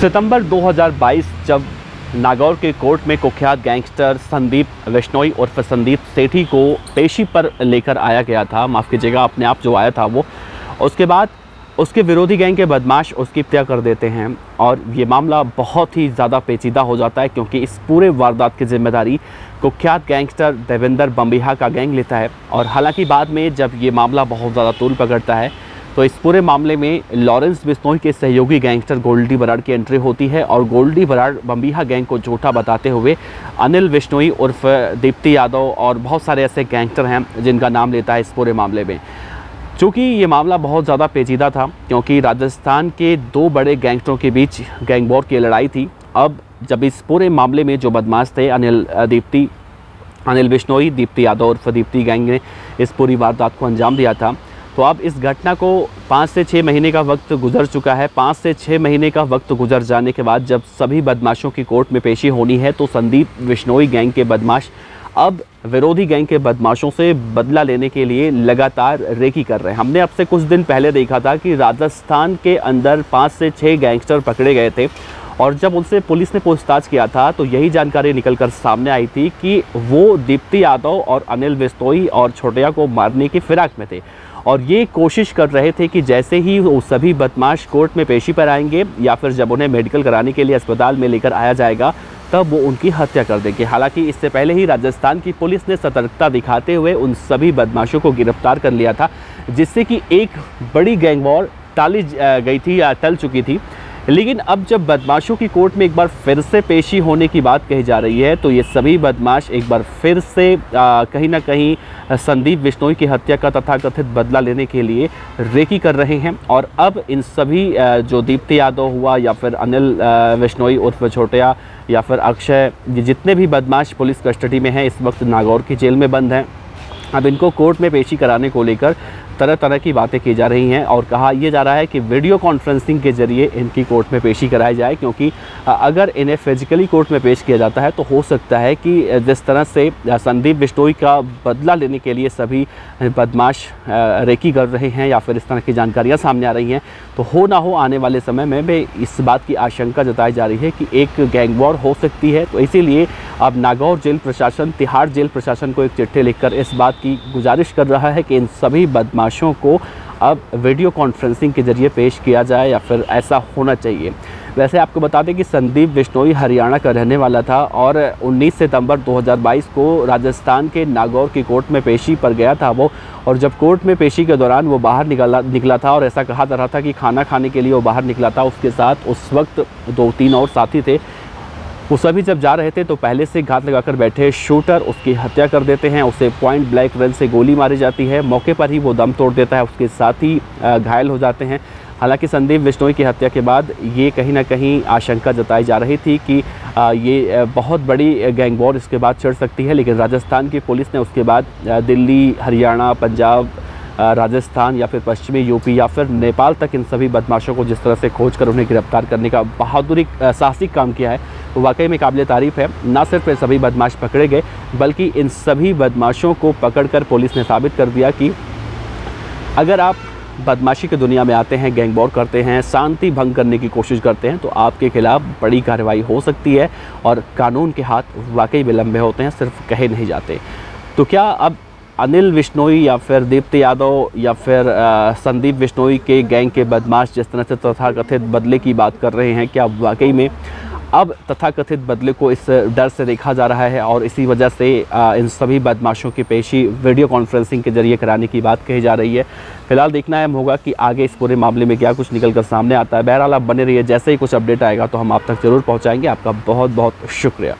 सितंबर 2022 जब नागौर के कोर्ट में कुख्यात गैंगस्टर संदीप बिश्नोई उर्फ संदीप सेठी को पेशी पर लेकर आया गया था, माफ़ कीजिएगा अपने आप जो आया था वो, उसके बाद उसके विरोधी गैंग के बदमाश उसकी हत्या कर देते हैं और ये मामला बहुत ही ज़्यादा पेचीदा हो जाता है क्योंकि इस पूरे वारदात की जिम्मेदारी कुख्यात गैंगस्टर देवेंद्र बम्बिहा का गैंग लेता है। और हालांकि बाद में जब ये मामला बहुत ज़्यादा तूल पकड़ता है तो इस पूरे मामले में लॉरेंस बिश्नोई के सहयोगी गैंगस्टर गोल्डी बराड़ की एंट्री होती है और गोल्डी बराड़ बम्बिहा गैंग को झूठा बताते हुए अनिल बिश्नोई उर्फ दीप्ति यादव और बहुत सारे ऐसे गैंगस्टर हैं जिनका नाम लेता है इस पूरे मामले में। चूँकि ये मामला बहुत ज़्यादा पेचीदा था क्योंकि राजस्थान के दो बड़े गैंगस्टरों के बीच गैंग वॉर की लड़ाई थी। अब जब इस पूरे मामले में जो बदमाश थे अनिल बिश्नोई, दीप्ति यादव उर्फ दीप्ति गैंग ने इस पूरी वारदात को अंजाम दिया था, तो अब इस घटना को 5 से 6 महीने का वक्त गुजर चुका है। 5 से 6 महीने का वक्त गुजर जाने के बाद जब सभी बदमाशों की कोर्ट में पेशी होनी है तो संदीप बिश्नोई गैंग के बदमाश अब विरोधी गैंग के बदमाशों से बदला लेने के लिए लगातार रेकी कर रहे हैं। हमने अब से कुछ दिन पहले देखा था कि राजस्थान के अंदर 5 से 6 गैंगस्टर पकड़े गए थे और जब उनसे पुलिस ने पूछताछ किया था तो यही जानकारी निकलकर सामने आई थी कि वो दीप्ति यादव और अनिल बिश्नोई और छोटिया को मारने की फिराक में थे और ये कोशिश कर रहे थे कि जैसे ही वो सभी बदमाश कोर्ट में पेशी पर आएंगे या फिर जब उन्हें मेडिकल कराने के लिए अस्पताल में लेकर आया जाएगा तब वो उनकी हत्या कर देंगे। हालांकि इससे पहले ही राजस्थान की पुलिस ने सतर्कता दिखाते हुए उन सभी बदमाशों को गिरफ्तार कर लिया था, जिससे कि एक बड़ी गैंग वॉर टाली गई थी या टल चुकी थी। लेकिन अब जब बदमाशों की कोर्ट में एक बार फिर से पेशी होने की बात कही जा रही है तो ये सभी बदमाश एक बार फिर से कहीं ना कहीं संदीप बिश्नोई की हत्या का तथाकथित बदला लेने के लिए रेकी कर रहे हैं। और अब इन सभी जो दीप्ति यादव हुआ या फिर अनिल बिश्नोई उर्फ छोटिया या फिर अक्षय, जितने भी बदमाश पुलिस कस्टडी में हैं इस वक्त नागौर की जेल में बंद हैं, अब इनको कोर्ट में पेशी कराने को लेकर तरह तरह की बातें की जा रही हैं और कहा यह जा रहा है कि वीडियो कॉन्फ्रेंसिंग के जरिए इनकी कोर्ट में पेशी कराई जाए, क्योंकि अगर इन्हें फिजिकली कोर्ट में पेश किया जाता है तो हो सकता है कि जिस तरह से संदीप बिश्नोई का बदला लेने के लिए सभी बदमाश रेकी कर रहे हैं या फिर इस तरह की जानकारियां सामने आ रही हैं तो हो ना हो आने वाले समय में भी इस बात की आशंका जताई जा रही है कि एक गैंग वॉर हो सकती है। तो इसीलिए अब नागौर जेल प्रशासन, तिहाड़ जेल प्रशासन को एक चिट्ठी लिखकर इस बात की गुजारिश कर रहा है कि इन सभी बदमाशों को अब वीडियो कॉन्फ्रेंसिंग के जरिए पेश किया जाए या फिर ऐसा होना चाहिए। वैसे आपको बता दें कि संदीप बिश्नोई हरियाणा का रहने वाला था और 19 सितंबर 2022 को राजस्थान के नागौर की कोर्ट में पेशी पर गया था वो, और जब कोर्ट में पेशी के दौरान वो बाहर निकला था और ऐसा कहा जा रहा था कि खाना खाने के लिए वो बाहर निकला था। उसके साथ उस वक्त 2-3 और साथी थे। वो सभी जब जा रहे थे तो पहले से घात लगाकर बैठे शूटर उसकी हत्या कर देते हैं, उसे पॉइंट ब्लैंक रेंज से गोली मारी जाती है, मौके पर ही वो दम तोड़ देता है, उसके साथ ही घायल हो जाते हैं। हालांकि संदीप बिश्नोई की हत्या के बाद ये कहीं ना कहीं आशंका जताई जा रही थी कि ये बहुत बड़ी गैंग वॉर इसके बाद चढ़ सकती है, लेकिन राजस्थान की पुलिस ने उसके बाद दिल्ली, हरियाणा, पंजाब, राजस्थान या फिर पश्चिमी यूपी या फिर नेपाल तक इन सभी बदमाशों को जिस तरह से खोज कर उन्हें गिरफ्तार करने का बहादुरी साहसिक काम किया है तो वाकई में काबिल तारीफ़ है। ना सिर्फ ये सभी बदमाश पकड़े गए बल्कि इन सभी बदमाशों को पकड़कर पुलिस ने साबित कर दिया कि अगर आप बदमाशी की दुनिया में आते हैं, गैंग वॉर करते हैं, शांति भंग करने की कोशिश करते हैं तो आपके खिलाफ बड़ी कार्रवाई हो सकती है और कानून के हाथ वाकई में लंबे होते हैं, सिर्फ कहे नहीं जाते। तो क्या अब अनिल बिश्नोई या फिर दीप्ति यादव या फिर संदीप बिश्नोई के गैंग के बदमाश जिस तरह से तथाकथित बदले की बात कर रहे हैं, क्या वाकई में अब तथाकथित बदले को इस डर से देखा जा रहा है और इसी वजह से इन सभी बदमाशों की पेशी वीडियो कॉन्फ्रेंसिंग के जरिए कराने की बात कही जा रही है। फिलहाल देखना अहम होगा कि आगे इस पूरे मामले में क्या कुछ निकल कर सामने आता है। बहरहाल आप बने रहिए, जैसे ही कुछ अपडेट आएगा तो हम आप तक ज़रूर पहुँचाएँगे। आपका बहुत बहुत शुक्रिया।